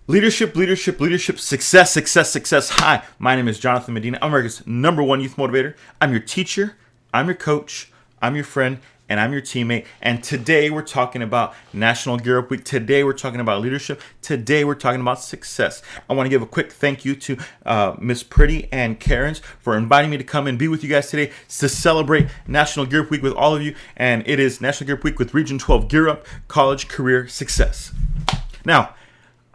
Leadership, leadership, leadership, success, success, success. Hi, my name is Jonathan Medina. I'm America's #1 youth motivator. I'm your teacher, I'm your coach, I'm your friend, and I'm your teammate. And today we're talking about National Gear Up Week. Today we're talking about leadership. Today we're talking about success. I want to give a quick thank you to Miss Pretty and Kerens for inviting me to come and be with you guys today to celebrate National Gear Up Week with all of you. And it is National Gear Up Week with Region 12 Gear Up College Career Success. Now,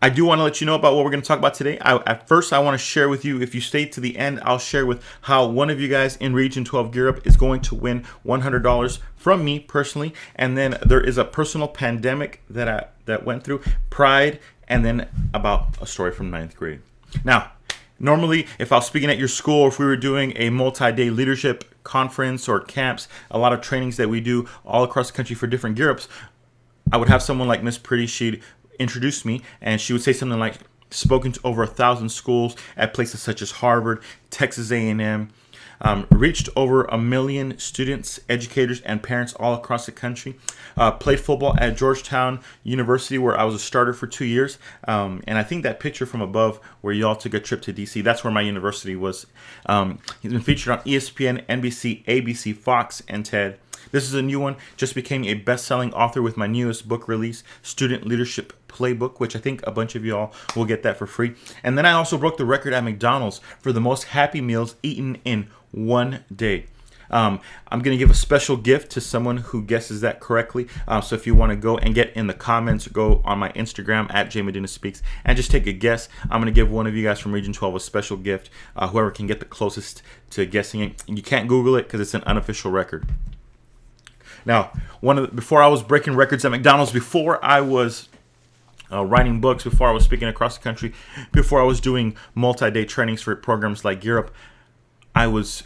I do want to let you know about what we're going to talk about today. At first, I want to share with you, if you stay to the end, I'll share with how one of you guys in Region 12 Gear Up is going to win $100 from me personally. And then there is a personal pandemic that went through, pride, and then about a story from 9th grade. Now, normally, if I was speaking at your school, or if we were doing a multi-day leadership conference or camps, a lot of trainings that we do all across the country for different Gear Ups, I would have someone like Miss Pretty. She'd introduce me and she would say something like, spoken to over 1,000 schools at places such as Harvard, Texas A&M, reached over 1 million students, educators, and parents all across the country. Played football at Georgetown University, where I was a starter for 2 years. And I think that picture from above where y'all took a trip to DC, that's where my university was. He's been featured on ESPN, NBC, ABC, Fox, and TED. This is a new one. Just became a best-selling author with my newest book release, Student Leadership Playbook, which I think a bunch of y'all will get that for free. And then I also broke the record at McDonald's for the most Happy Meals eaten in one day. I'm going to give a special gift to someone who guesses that correctly. So if you want to go and get in the comments, go on my Instagram at JMedinaSpeaks and just take a guess. I'm going to give one of you guys from Region 12 a special gift. Whoever can get the closest to guessing it. You can't Google it because it's an unofficial record. Now, before I was breaking records at McDonald's, before I was writing books, before I was speaking across the country, before I was doing multi-day trainings for programs like Gear Up, I was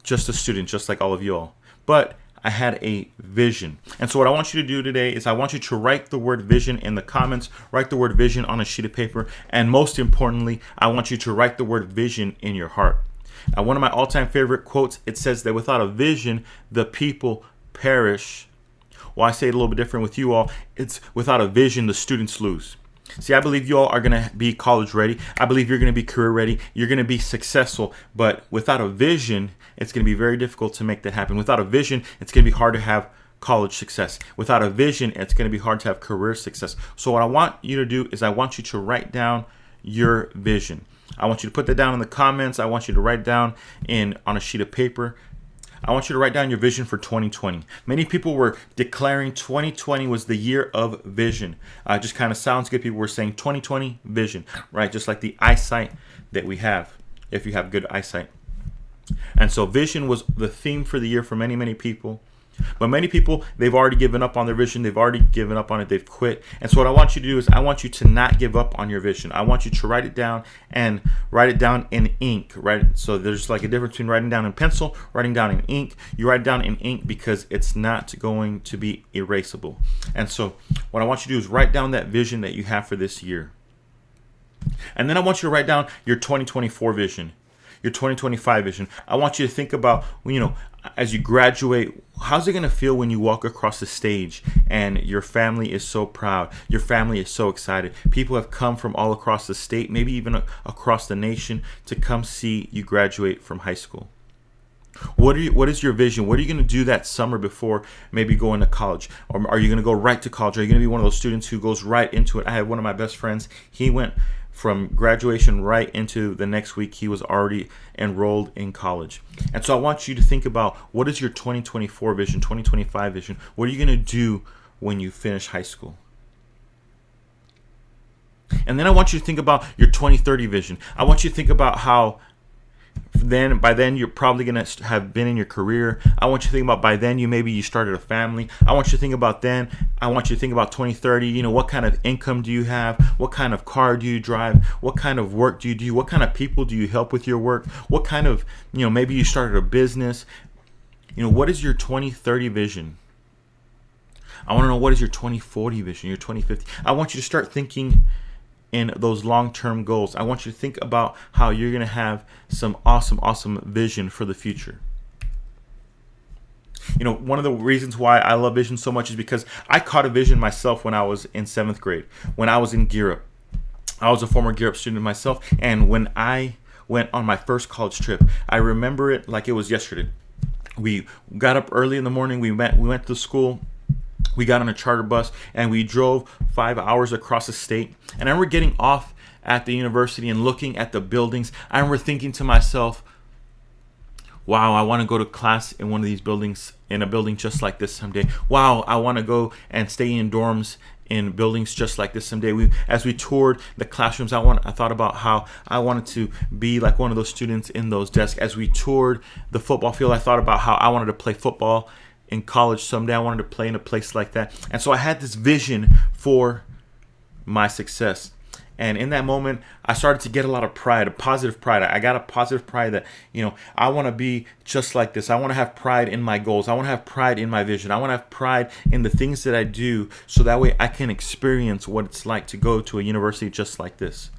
just a student, just like all of you all. But I had a vision. And so what I want you to do today is I want you to write the word vision in the comments, write the word vision on a sheet of paper, and most importantly, I want you to write the word vision in your heart. Now, one of my all-time favorite quotes, it says that without a vision, the people perish. Well, I say it a little bit different with you all. It's without a vision, the students lose. See, I believe you all are going to be college ready. I believe you're going to be career ready. You're going to be successful. But without a vision, it's going to be very difficult to make that happen. Without a vision, it's going to be hard to have college success. Without a vision, it's going to be hard to have career success. So what I want you to do is I want you to write down your vision. I want you to put that down in the comments. I want you to write down on a sheet of paper. I want you to write down your vision for 2020. Many people were declaring 2020 was the year of vision. It just kind of sounds good. People were saying 2020 vision, right? Just like the eyesight that we have, if you have good eyesight. And so vision was the theme for the year for many, many people. But many people, they've already given up on their vision. They've already given up on it. They've quit. And so what I want you to do is I want you to not give up on your vision. I want you to write it down and write it down in ink, right? So there's like a difference between writing down in pencil, writing down in ink. You write it down in ink because it's not going to be erasable. And so what I want you to do is write down that vision that you have for this year. And then I want you to write down your 2024 vision, your 2025 vision. I want you to think about, as you graduate, how's it going to feel when you walk across the stage and your family is so proud, your family is so excited. People have come from all across the state, maybe even across the nation, to come see you graduate from high school. What is your vision? What are you going to do that summer before maybe going to college? Or are you going to go right to college? Are you going to be one of those students who goes right into it? I had one of my best friends. He went from graduation right into the next week. He was already enrolled in college. And so I want you to think about, what is your 2024 vision, 2025 vision? What are you going to do when you finish high school? And then I want you to think about your 2030 vision. I want you to think about how by then you're probably going to have been in your career. I want you to think about by then you started a family. I want you to think about then. I want you to think about 2030. What kind of income do you have? What kind of car do you drive? What kind of work do you do? What kind of people do you help with your work? What kind of, maybe you started a business. What is your 2030 vision? I want to know, what is your 2040 vision, your 2050? I want you to start thinking in those long-term goals. I want you to think about how you're going to have some awesome vision for the future. One of the reasons why I love vision so much is because I caught a vision myself when I was in 7th grade, when I was in Gear Up. I was a former Gear Up student myself, and when I went on my first college trip, I remember it like it was yesterday. We got up early in the morning. We went to the school. We got on a charter bus and we drove 5 hours across the state. And I remember getting off at the university and looking at the buildings. I remember thinking to myself, wow, I want to go to class in one of these buildings, in a building just like this someday. Wow, I want to go and stay in dorms in buildings just like this someday. As we toured the classrooms, I thought about how I wanted to be like one of those students in those desks. As we toured the football field, I thought about how I wanted to play football in college someday. I wanted to play in a place like that. And so I had this vision for my success. And in that moment, I started to get a lot of pride, a positive pride. I got a positive pride that, I want to be just like this. I want to have pride in my goals. I want to have pride in my vision. I want to have pride in the things that I do, so that way I can experience what it's like to go to a university just like this.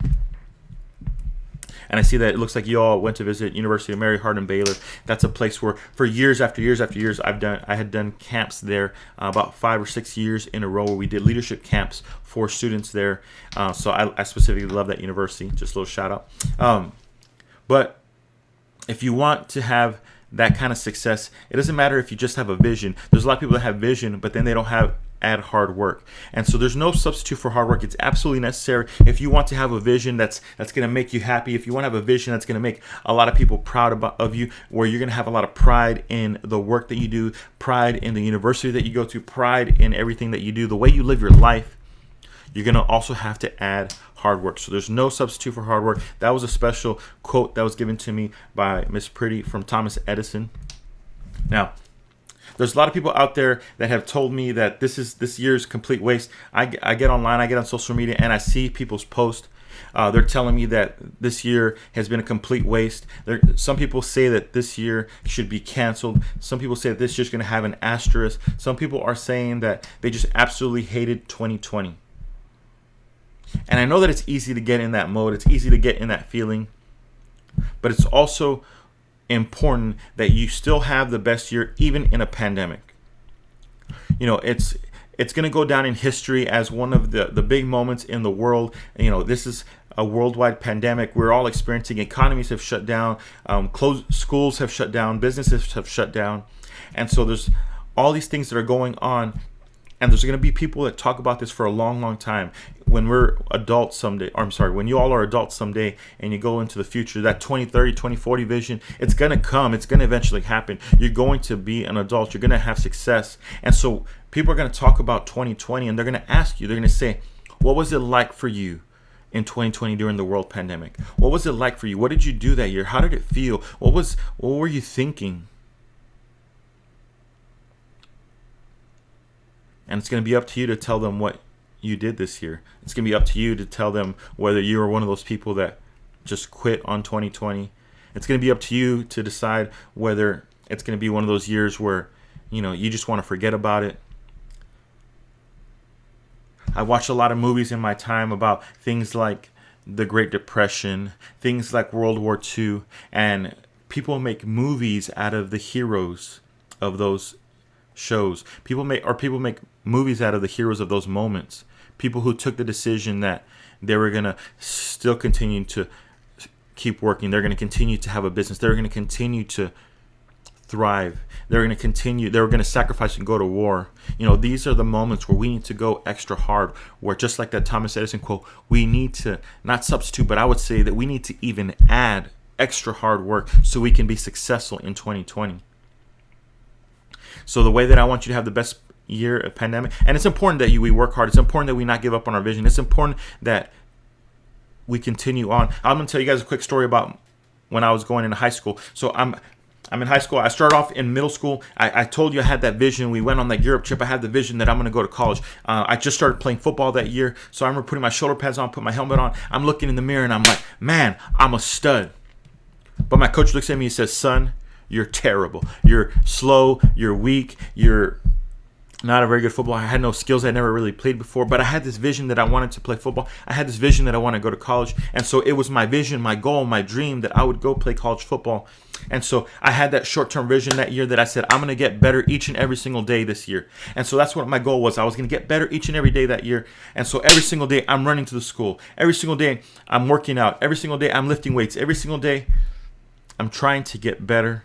And I see that it looks like you all went to visit University of Mary Hardin Baylor. That's a place where for years after years after years, I had done camps there, about 5 or 6 years in a row, where we did leadership camps for students there. So I specifically love that university. Just a little shout out. But if you want to have that kind of success, it doesn't matter if you just have a vision. There's a lot of people that have vision, but then they don't add hard work. And so there's no substitute for hard work. It's absolutely necessary. If you want to have a vision that's going to make you happy, if you want to have a vision that's going to make a lot of people proud of you, where you're going to have a lot of pride in the work that you do, pride in the university that you go to, pride in everything that you do, the way you live your life, you're going to also have to add hard work. So there's no substitute for hard work. That was a special quote that was given to me by Miss Pretty from Thomas Edison. Now, there's a lot of people out there that have told me that this year's complete waste. I get online, I get on social media, and I see people's posts. They're telling me that this year has been a complete waste. Some people say that this year should be canceled. Some people say that this year's going to have an asterisk. Some people are saying that they just absolutely hated 2020. And I know that it's easy to get in that mode. It's easy to get in that feeling. But it's also important that you still have the best year, even in a pandemic. It's going to go down in history as one of the big moments in the world. This is a worldwide pandemic. We're all experiencing. Economies have shut down, schools have shut down, businesses have shut down, and so there's all these things that are going on. And there's going to be people that talk about this for a long, long time. When we're adults someday, when you all are adults someday and you go into the future, that 2030, 2040 vision, it's going to come. It's going to eventually happen. You're going to be an adult. You're going to have success. And so people are going to talk about 2020 and they're going to ask you, they're going to say, what was it like for you in 2020 during the world pandemic? What was it like for you? What did you do that year? How did it feel? What were you thinking? And it's going to be up to you to tell them what you did this year. It's going to be up to you to tell them whether you were one of those people that just quit on 2020. It's going to be up to you to decide whether it's going to be one of those years where, you just want to forget about it. I watched a lot of movies in my time about things like the Great Depression, things like World War II, and people make movies out of the heroes of those shows. People make movies out of the heroes of those moments. People who took the decision that they were going to still continue to keep working. They're going to continue to have a business. They're going to continue to thrive. They were going to sacrifice and go to war. These are the moments where we need to go extra hard, where just like that Thomas Edison quote, we need to not substitute, but I would say that we need to even add extra hard work so we can be successful in 2020. So the way that I want you to have the best year of pandemic, and it's important that we work hard. It's important that we not give up on our vision. It's important that we continue on. I'm going to tell you guys a quick story about when I was going into high school. So I'm in high school. I started off in middle school. I told you I had that vision. We went on that Europe trip. I had the vision that I'm going to go to college. I just started playing football that year. So I remember putting my shoulder pads on, put my helmet on. I'm looking in the mirror and I'm like, man, I'm a stud. But my coach looks at me and says, son, you're terrible. You're slow. You're weak. You're not a very good footballer. I had no skills. I never really played before, but I had this vision that I wanted to play football. I had this vision that I wanted to go to college. And so it was my vision, my goal, my dream that I would go play college football. And so I had that short-term vision that year that I said, I'm going to get better each and every single day this year. And so that's what my goal was. I was going to get better each and every day that year. And so every single day I'm running to the school. Every single day I'm working out. Every single day I'm lifting weights. Every single day I'm trying to get better.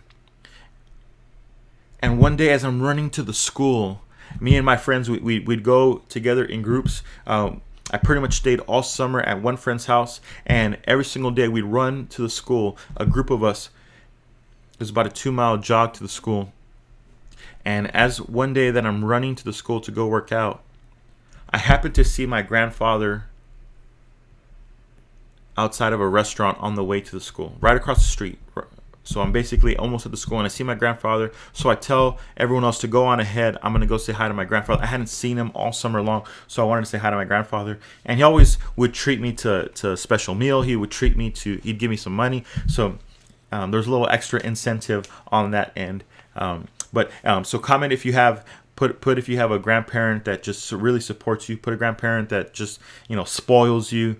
And one day as I'm running to the school, me and my friends, we'd go together in groups. I pretty much stayed all summer at one friend's house, and every single day we'd run to the school. A group of us, it was about a 2-mile jog to the school. And as one day that I'm running to the school to go work out, I happened to see my grandfather outside of a restaurant on the way to the school, right across the street. So I'm basically almost at the school, and I see my grandfather. So I tell everyone else to go on ahead. I'm going to go say hi to my grandfather. I hadn't seen him all summer long, so I wanted to say hi to my grandfather. And he always would treat me to a special meal. He would treat me to, he'd give me some money. So there's a little extra incentive on that end. So comment if you have, put if you have a grandparent that just really supports you. Put a grandparent that just, spoils you.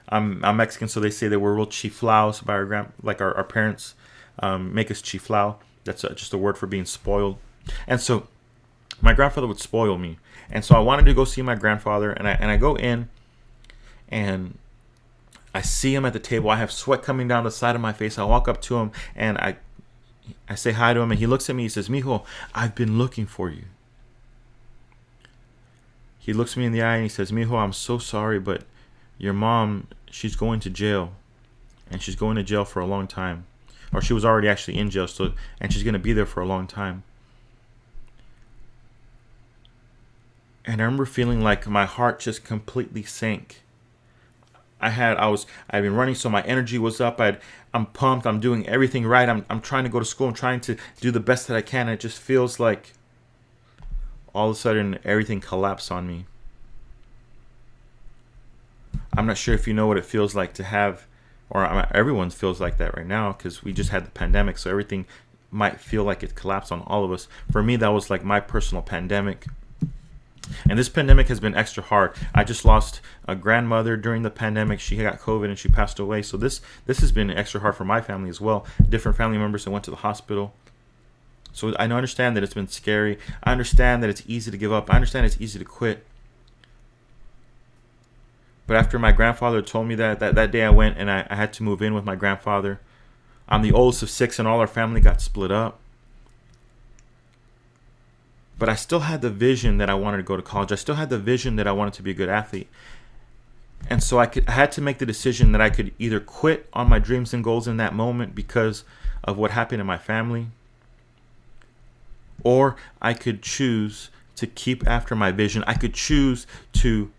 I'm Mexican, so they say that we're real chiflaos by our parents make us chiflao. That's just a word for being spoiled. And so my grandfather would spoil me. And so I wanted to go see my grandfather, and I go in, and I see him at the table. I have sweat coming down the side of my face. I walk up to him, and I say hi to him, and he looks at me. He says, "Mijo, I've been looking for you." He looks me in the eye, and he says, "Mijo, I'm so sorry, but your mom, she's going to jail, and she's going to jail for a long time." Or she was already actually in jail, and she's going to be there for a long time. And I remember feeling like my heart just completely sank. I'd been running, so my energy was up. I'm pumped. I'm doing everything right. I'm trying to go to school. I'm trying to do the best that I can. It just feels like all of a sudden everything collapsed on me. I'm not sure if you know what it feels like to have, or everyone feels like that right now, because we just had the pandemic, so everything might feel like it collapsed on all of us. For me, that was like my personal pandemic. And this pandemic has been extra hard. I just lost a grandmother during the pandemic. She got COVID and she passed away. So this has been extra hard for my family as well. Different family members that went to the hospital. So I understand that it's been scary. I understand that it's easy to give up. I understand it's easy to quit. But after my grandfather told me that day I went and I had to move in with my grandfather. I'm the oldest of 6 and all our family got split up. But I still had the vision that I wanted to go to college. I still had the vision that I wanted to be a good athlete. And so I had to make the decision that I could either quit on my dreams and goals in that moment because of what happened in my family, or I could choose to keep after my vision. I could choose to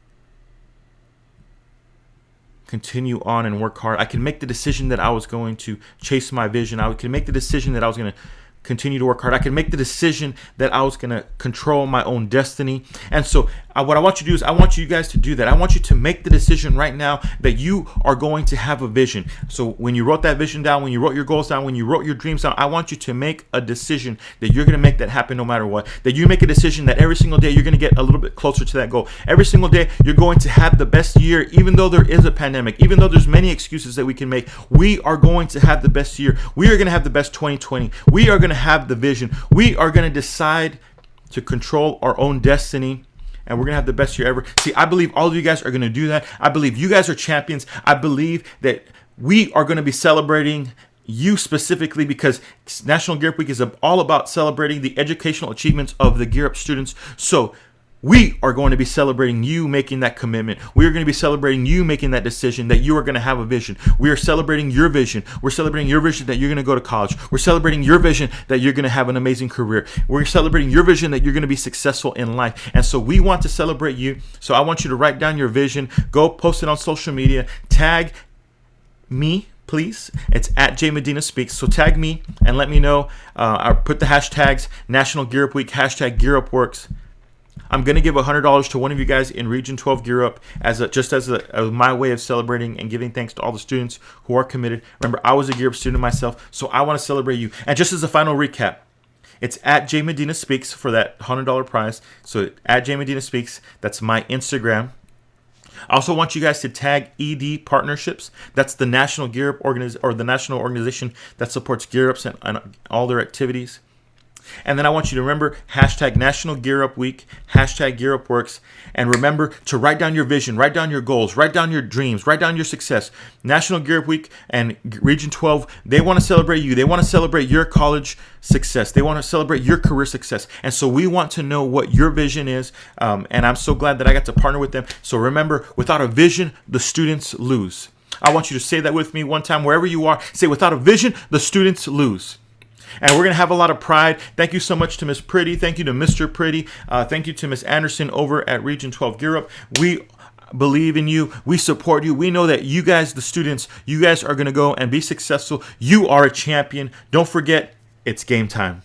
continue on and work hard. I could make the decision that I was going to chase my vision. I could make the decision that I was going to continue to work hard. I could make the decision that I was going to control my own destiny. And so what I want you to do is I want you guys to do that. I want you to make the decision right now that you are going to have a vision. So when you wrote that vision down, when you wrote your goals down, when you wrote your dreams down, I want you to make a decision that you're going to make that happen no matter what. That you make a decision that every single day you're going to get a little bit closer to that goal. Every single day you're going to have the best year, even though there is a pandemic, even though there's many excuses that we can make. We are going to have the best year. We are going to have the best 2020. We are going to have the vision. We are going to decide to control our own destiny, and we're going to have the best year ever. See, I believe all of you guys are going to do that. I believe you guys are champions. I believe that we are going to be celebrating you specifically, because National Gear Up Week is all about celebrating the educational achievements of the Gear Up students. So we are going to be celebrating you making that commitment. We are going to be celebrating you making that decision that you are going to have a vision. We are celebrating your vision. We're celebrating your vision that you're going to go to college. We're celebrating your vision that you're going to have an amazing career. We're celebrating your vision that you're going to be successful in life. And so we want to celebrate you. So I want you to write down your vision. Go post it on social media. Tag me, please. It's at @JMedina Speaks. So tag me and let me know. I'll put the hashtags National Gear Up Week, hashtag Gear Up Works. I'm going to give $100 to one of you guys in Region 12 Gear Up as my way of celebrating and giving thanks to all the students who are committed. Remember, I was a Gear Up student myself, so I want to celebrate you. And just as a final recap, It's at J Medina Speaks for that $100 prize. So at J Medina Speaks, that's my Instagram. I also want you guys to tag ED Partnerships. That's the national Gear Up the national organization that supports Gear Ups and all their activities. And then I want you to remember hashtag National Gear Up Week, hashtag Gear Up Works, and remember to write down your vision, write down your goals, write down your dreams, write down your success. National Gear Up Week and Region 12, they want to celebrate you. They want to celebrate your college success. They want to celebrate your career success. And so we want to know what your vision is. And I'm so glad that I got to partner with them. So remember, without a vision, the students lose. I want you to say that with me one time, wherever you are. Say, without a vision, the students lose. And we're going to have a lot of pride. Thank you so much to Miss Pretty. Thank you to Mr. Pretty. Thank you to Miss Anderson over at Region 12 Gear Up. We believe in you. We support you. We know that you guys, the students, you guys are going to go and be successful. You are a champion. Don't forget, it's game time.